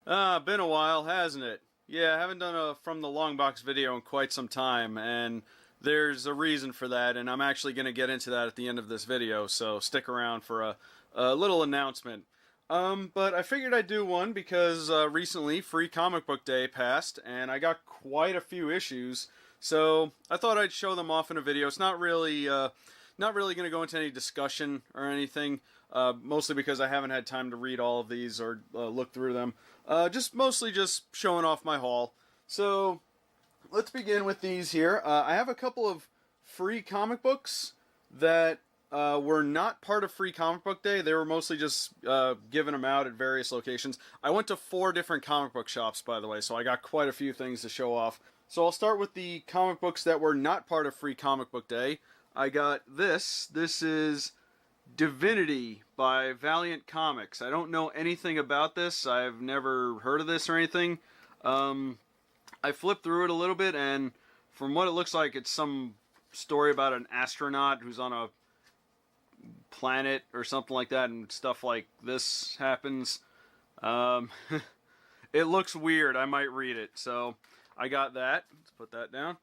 Been a while, hasn't it? Yeah, I haven't done a From the Longbox video in quite some time, and there's a reason for that, and I'm actually going to get into that at the end of this video, so stick around for a little announcement. But I figured I'd do one because recently Free Comic Book Day passed, and I got quite a few issues, so I thought I'd show them off in a video. It's not really going to go into any discussion or anything, mostly because I haven't had time to read all of these or look through them. Just mostly just showing off my haul. So let's begin with these here. I have a couple of free comic books that were not part of Free Comic Book Day. They were mostly just giving them out at various locations. I went to 4 different comic book shops, by the way, so I got quite a few things to show off. So I'll start with the comic books that were not part of Free Comic Book Day. I got this. This is Divinity by Valiant Comics. I don't know anything about this. I've never heard of this or anything. I flipped through it a little bit, and from what it looks like, it's some story about an astronaut who's on a planet or something like that, and stuff like this happens. It looks weird. I might read it. So I got that. Let's put that down.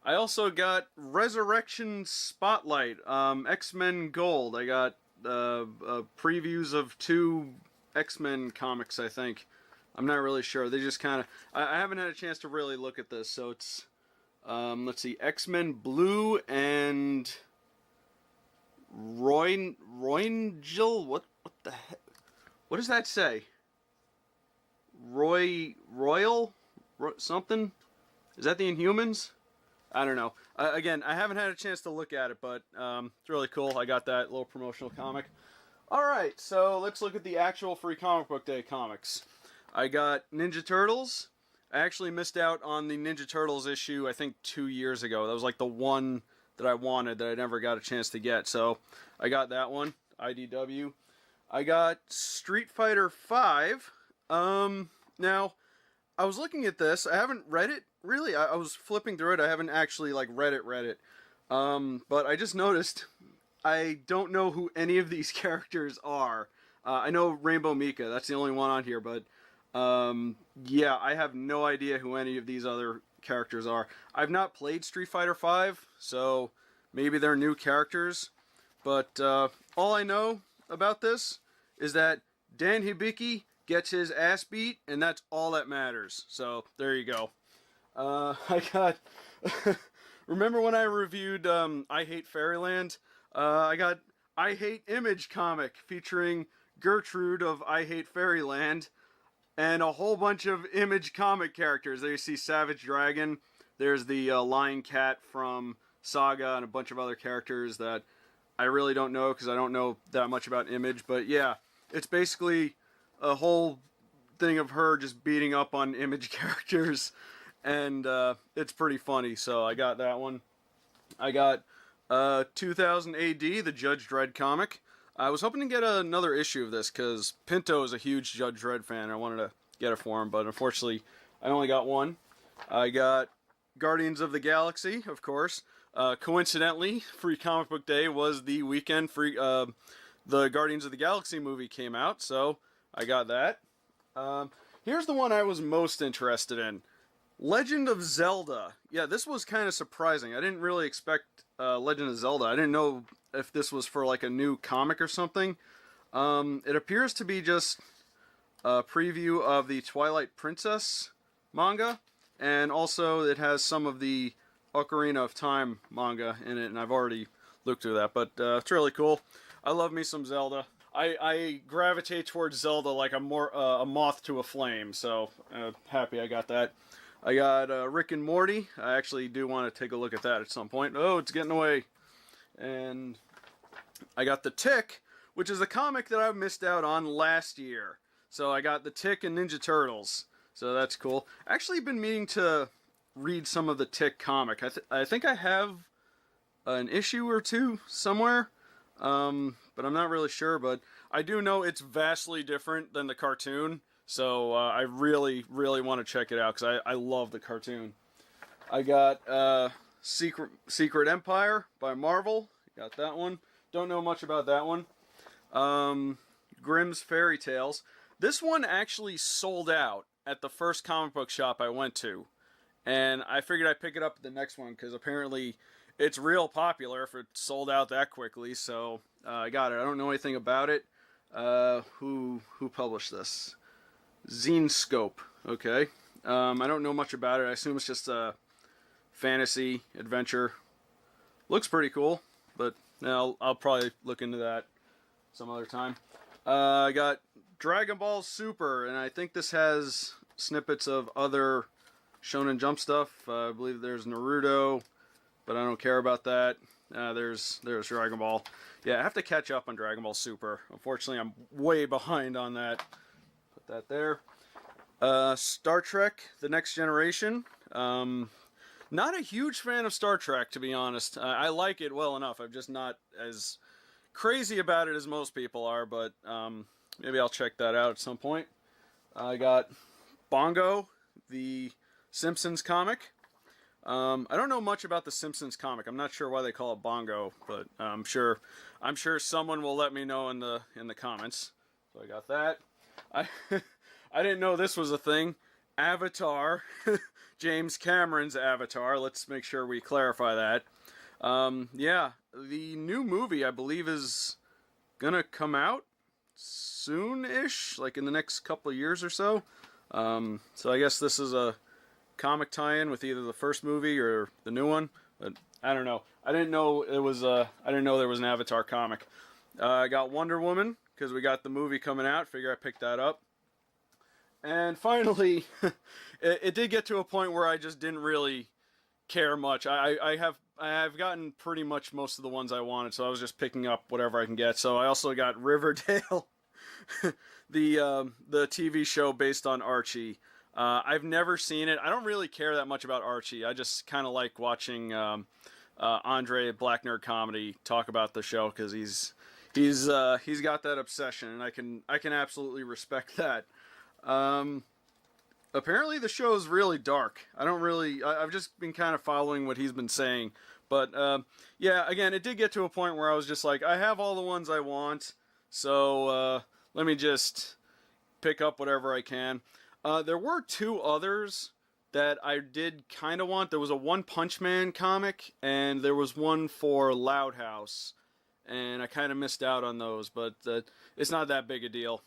I also got Resurrection Spotlight, X-Men Gold. I got previews of 2 X-Men comics, I think. I'm not really sure. They just kind of... I haven't had a chance to really look at this, so it's... let's see, X-Men Blue and... Royngel? What the heck? What does that say? Royal? Something? Is that the Inhumans? I don't know. Again, I haven't had a chance to look at it, but it's really cool. I got that little promotional comic. Alright, so let's look at the actual Free Comic Book Day comics. I got Ninja Turtles. I actually missed out on the Ninja Turtles issue, I think 2 years ago. That was like the one that I wanted that I never got a chance to get. So I got that one, IDW. I got Street Fighter V. Now, I was looking at this. I haven't read it. Really, I was flipping through it. I haven't actually like read it. But I just noticed I don't know who any of these characters are. I know Rainbow Mika. That's the only one on here. But yeah, I have no idea who any of these other characters are. I've not played Street Fighter V, so maybe they're new characters. But all I know about this is that Dan Hibiki gets his ass beat, and that's all that matters. So there you go. I got... Remember when I reviewed I Hate Fairyland? I got I Hate Image comic featuring Gertrude of I Hate Fairyland and a whole bunch of Image comic characters. There you see Savage Dragon. There's the Lion Cat from Saga and a bunch of other characters that I really don't know because I don't know that much about Image. But yeah, it's basically a whole thing of her just beating up on Image characters. And it's pretty funny, so I got that one. I got 2000 AD, the Judge Dredd comic. I was hoping to get another issue of this, because Pinto is a huge Judge Dredd fan. I wanted to get it for him, but unfortunately, I only got one. I got Guardians of the Galaxy, of course. Coincidentally, Free Comic Book Day was the weekend the Guardians of the Galaxy movie came out, so I got that. Here's the one I was most interested in. Legend of Zelda. Yeah, this was kind of surprising. I didn't really expect Legend of Zelda. I didn't know if this was for like a new comic or something. It appears to be just a preview of the Twilight Princess manga, and also it has some of the Ocarina of Time manga in it, and I've already looked through that, but it's really cool. I love me some Zelda. I gravitate towards Zelda like a moth to a flame, so happy I got that. I got Rick and Morty. I actually do want to take a look at that at some point. Oh, it's getting away. And I got The Tick, which is a comic that I missed out on last year. So I got The Tick and Ninja Turtles. So that's cool. Actually been meaning to read some of the Tick comic. I think I have an issue or 2 somewhere. But I'm not really sure. But I do know it's vastly different than the cartoon. So I really, really want to check it out because I love the cartoon. I got Secret Empire by Marvel. Got that one. Don't know much about that one. Grimm's Fairy Tales. This one actually sold out at the first comic book shop I went to. And I figured I'd pick it up at the next one because apparently it's real popular if it sold out that quickly. So I got it. I don't know anything about it. Who published this? Zenescope. Okay. I don't know much about it. I assume it's just a fantasy adventure. Looks pretty cool, but I'll probably look into that some other time. I got Dragon Ball Super, and I think this has snippets of other Shonen Jump stuff. I believe there's Naruto, but I don't care about that. There's Dragon Ball. Yeah, I have to catch up on Dragon Ball Super. Unfortunately, I'm way behind on that. Put that there. Star Trek: The Next Generation. Not a huge fan of Star Trek, to be honest. I like it well enough. I'm just not as crazy about it as most people are, but maybe I'll check that out at some point. I got Bongo, the Simpsons comic. I don't know much about the Simpsons comic. I'm not sure why they call it Bongo, but I'm sure someone will let me know in the comments. So I got that. I didn't know this was a thing. Avatar, James Cameron's Avatar. Let's make sure we clarify that. Yeah, the new movie I believe is gonna come out soon-ish, like in the next couple of years or so. So I guess this is a comic tie-in with either the first movie or the new one, but I don't know. I didn't know there was an Avatar comic. I got Wonder Woman because we got the movie coming out. Figure I picked that up. And finally, it did get to a point where I just didn't really care much. I have gotten pretty much most of the ones I wanted, so I was just picking up whatever I can get. So I also got Riverdale, the TV show based on Archie. I've never seen it. I don't really care that much about Archie. I just kind of like watching Andre, Black Nerd Comedy, talk about the show because he's got that obsession, and I can absolutely respect that. Apparently the show is really dark. I've just been kind of following what he's been saying. But, yeah, again, it did get to a point where I was just like, I have all the ones I want, so, let me just pick up whatever I can. There were two others that I did kind of want. There was a One Punch Man comic, and there was one for Loud House, and I kind of missed out on those, but it's not that big a deal.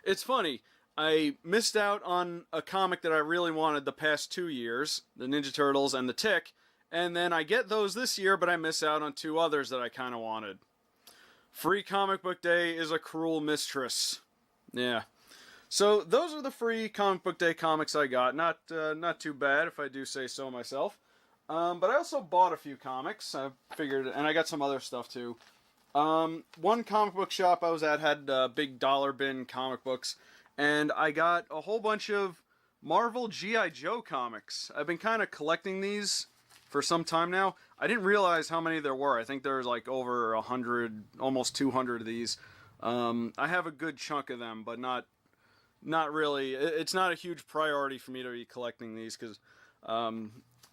It's funny. I missed out on a comic that I really wanted the past 2 years, the Ninja Turtles and the Tick, and then I get those this year, but I miss out on two others that I kind of wanted. Free Comic Book Day is a cruel mistress. Yeah. So those are the free Comic Book Day comics I got. Not too bad, if I do say so myself. But I also bought a few comics. I figured, and I got some other stuff too. One comic book shop I was at had big dollar bin comic books, and I got a whole bunch of Marvel G.I. Joe comics. I've been kind of collecting these for some time now. I didn't realize how many there were. I think there's like over 100, almost 200 of these. I have a good chunk of them, but not really. It's not a huge priority for me to be collecting these because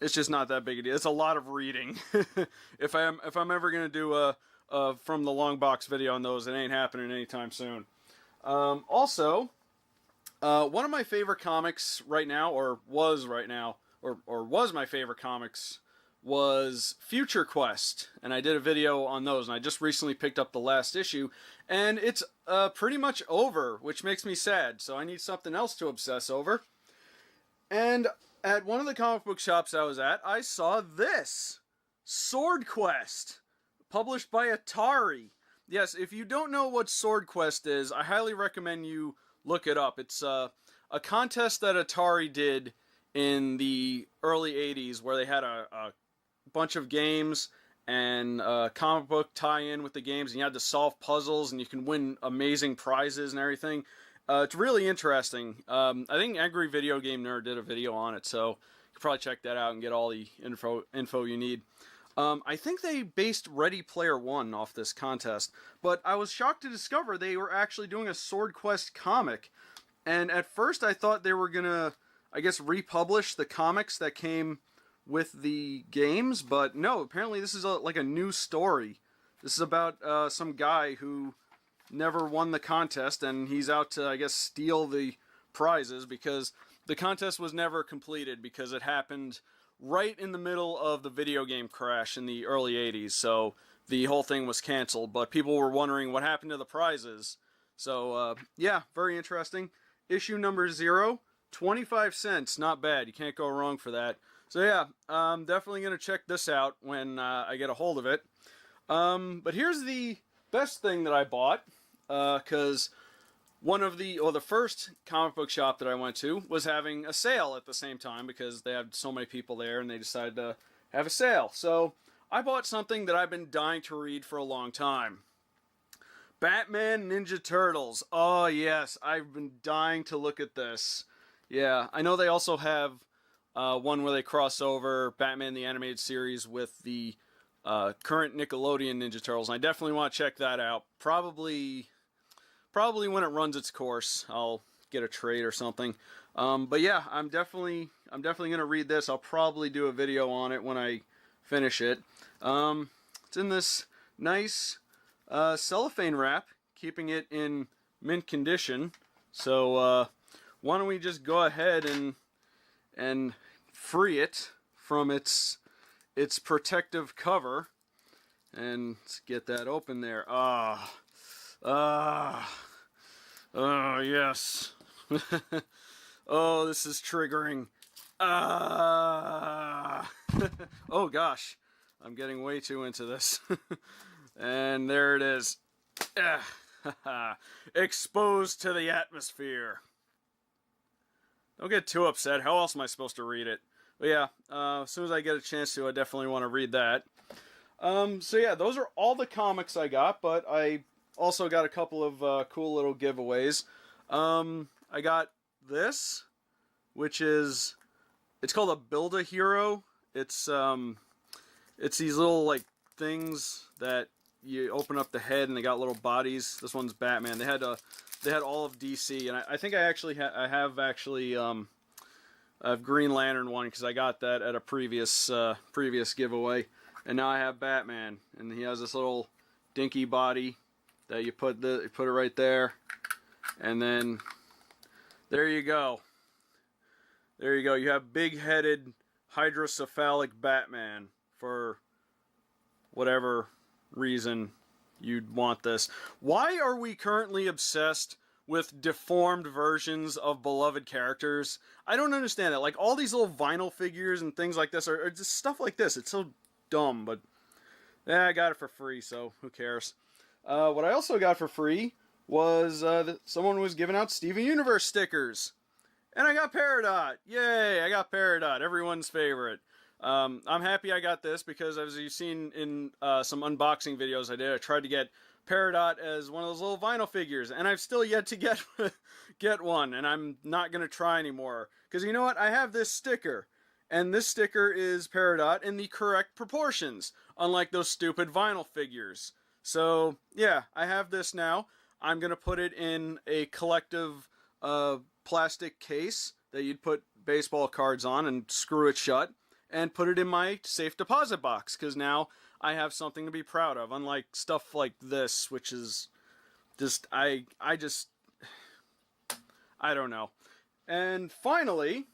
it's just not that big a deal. It's a lot of reading. If I'm ever gonna do a from the Longbox video on those, it ain't happening anytime soon. Also, one of my favorite comics right now, or was my favorite comics, was Future Quest, and I did a video on those, and I just recently picked up the last issue, and it's pretty much over, which makes me sad, so I need something else to obsess over. And at one of the comic book shops I was at, I saw this, Sword Quest, published by Atari. Yes, if you don't know what Sword Quest is, I highly recommend you look it up. It's a contest that Atari did in the early 80s where they had a bunch of games and a comic book tie-in with the games, and you had to solve puzzles, and you can win amazing prizes and everything. It's really interesting. I think Angry Video Game Nerd did a video on it, so you can probably check that out and get all the info you need. I think they based Ready Player One off this contest, but I was shocked to discover they were actually doing a Sword Quest comic. And at first I thought they were gonna, I guess, republish the comics that came with the games, but no, apparently this is like a new story. This is about some guy who never won the contest, and he's out to, I guess, steal the prizes, because the contest was never completed because it happened right in the middle of the video game crash in the early 80s, so the whole thing was canceled, but people were wondering what happened to the prizes. So, yeah, very interesting. Issue number 0, 25 cents, not bad, you can't go wrong for that. So yeah, I'm definitely going to check this out when I get a hold of it. But here's the best thing that I bought, because the first comic book shop that I went to was having a sale at the same time, because they had so many people there and they decided to have a sale. So I bought something that I've been dying to read for a long time. Batman Ninja Turtles. Oh yes, I've been dying to look at this. Yeah, I know they also have one where they cross over Batman the Animated Series with the current Nickelodeon Ninja Turtles. And I definitely want to check that out. Probably when it runs its course, I'll get a trade or something. But yeah, I'm definitely gonna read this. I'll probably do a video on it when I finish it. It's in this nice cellophane wrap, keeping it in mint condition. So why don't we just go ahead and free it from its protective cover, and let's get that open there. Oh yes. Oh, this is triggering. Oh gosh, I'm getting way too into this. And there it is. Exposed to the atmosphere. Don't get too upset. How else am I supposed to read it? But yeah, as soon as I get a chance to, I definitely want to read that. So yeah, those are all the comics I got, but I also got a couple of cool little giveaways. I got this, which is, it's called a Build-A-Hero. It's these little like things that you open up the head and they got little bodies. This one's Batman. They had all of DC, and I think I actually have a Green Lantern one, because I got that at a previous giveaway, and now I have Batman, and he has this little dinky body that you put it right there, and then there you go. There you go. You have big-headed hydrocephalic Batman for whatever reason you'd want this. Why are we currently obsessed with deformed versions of beloved characters? I don't understand that. Like, all these little vinyl figures and things like this are just stuff like this. It's so dumb, but yeah, I got it for free, so who cares? What I also got for free was someone was giving out Steven Universe stickers. And I got Peridot! Yay, I got Peridot, everyone's favorite. I'm happy I got this, because as you've seen in some unboxing videos I did, I tried to get Peridot as one of those little vinyl figures, and I've still yet to get one, and I'm not going to try anymore. Because you know what? I have this sticker, and this sticker is Peridot in the correct proportions, unlike those stupid vinyl figures. So, yeah, I have this now. I'm going to put it in a collective plastic case that you'd put baseball cards on and screw it shut, and put it in my safe deposit box, because now I have something to be proud of, unlike stuff like this, which is just, I don't know. And finally,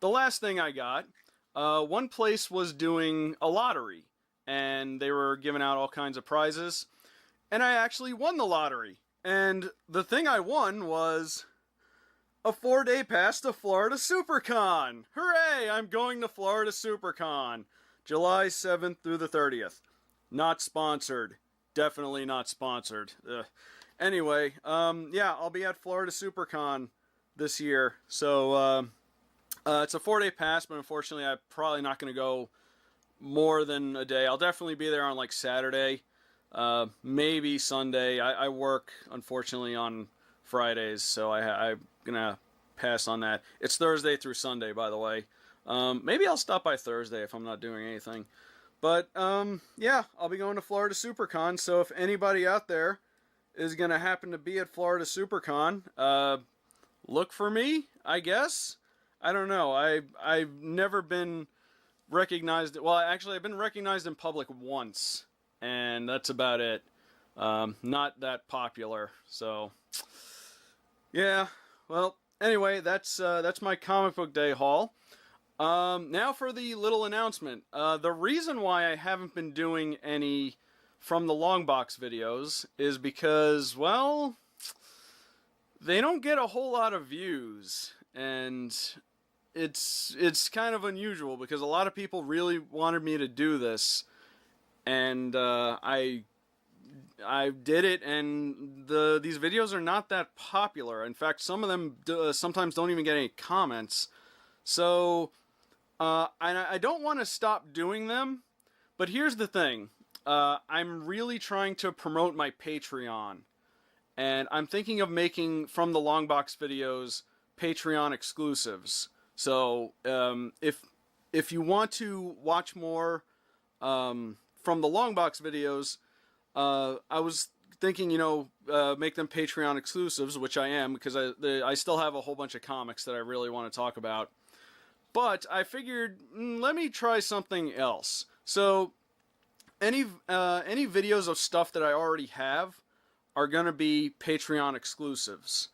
the last thing I got, one place was doing a lottery, and they were giving out all kinds of prizes, and I actually won the lottery. And the thing I won was a 4-day pass to Florida SuperCon. Hooray! I'm going to Florida SuperCon, July 7th through the 30th. Not sponsored. Definitely not sponsored. Ugh. Anyway, yeah, I'll be at Florida SuperCon this year. So, it's a 4-day pass, but unfortunately I'm probably not going to go more than a day. I'll definitely be there on like Saturday, maybe Sunday. I work, unfortunately, on Fridays, so I'm gonna pass on that. It's Thursday through Sunday, by the way. Maybe I'll stop by Thursday if I'm not doing anything. But, yeah, I'll be going to Florida SuperCon, so if anybody out there is gonna happen to be at Florida SuperCon, look for me, I guess. I don't know. I've never been recognized. Well, actually, I've been recognized in public once, and that's about it. not that popular. So yeah, well, anyway, that's my comic book day haul. Now for the little announcement. The reason why I haven't been doing any from the Longbox videos is because, well, they don't get a whole lot of views, and it's kind of unusual because a lot of people really wanted me to do this, and I did it, and these videos are not that popular. In fact, some of them sometimes don't even get any comments. So I don't want to stop doing them, but here's the thing. I'm really trying to promote my Patreon, and I'm thinking of making from the Longbox videos Patreon exclusives. So if you want to watch more from the Longbox videos, I was thinking, make them Patreon exclusives, which I am, because I still have a whole bunch of comics that I really want to talk about. But I figured, let me try something else. So any videos of stuff that I already have are gonna be Patreon exclusives.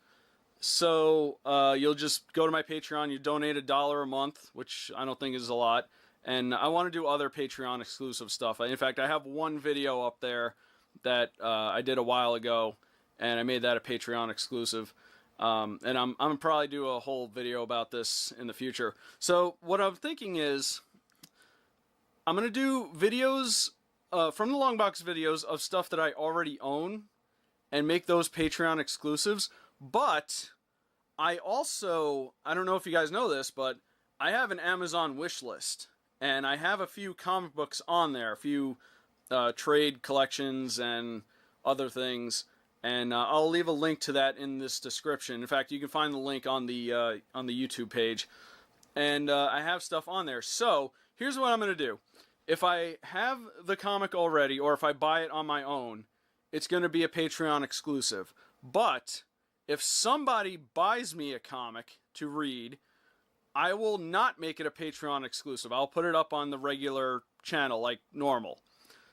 So you'll just go to my Patreon, you donate $1 a month, which I don't think is a lot, and I want to do other Patreon exclusive stuff. In fact, I have one video up there that I did a while ago, and I made that a Patreon exclusive. And I'm probably do a whole video about this in the future. So what I'm thinking is, I'm gonna do videos from the Longbox videos of stuff that I already own, and make those Patreon exclusives. But I don't know if you guys know this, but I have an Amazon wish list, and I have a few comic books on there, a few trade collections and other things. And I'll leave a link to that in this description. In fact, you can find the link on the YouTube page. And I have stuff on there. So here's what I'm going to do. If I have the comic already, or if I buy it on my own, it's going to be a Patreon exclusive. But if somebody buys me a comic to read, I will not make it a Patreon exclusive. I'll put it up on the regular channel like normal.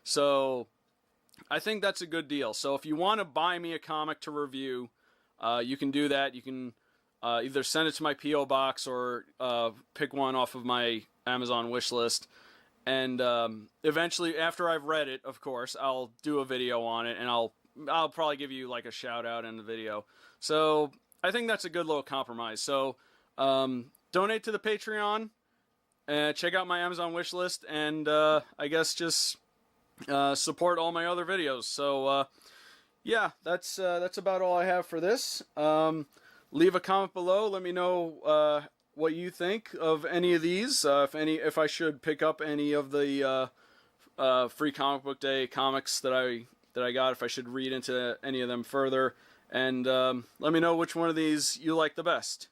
So I think that's a good deal. So if you want to buy me a comic to review, you can do that. You can either send it to my P.O. box or pick one off of my Amazon wish list. And eventually, after I've read it, of course, I'll do a video on it, and I'll probably give you like a shout out in the video. So I think that's a good little compromise. So donate to the Patreon, check out my Amazon wish list, and I guess just support all my other videos. So yeah, that's about all I have for this. Leave a comment below. Let me know what you think of any of these. If I should pick up any of the free comic book day comics that I got. If I should read into any of them further, and let me know which one of these you like the best.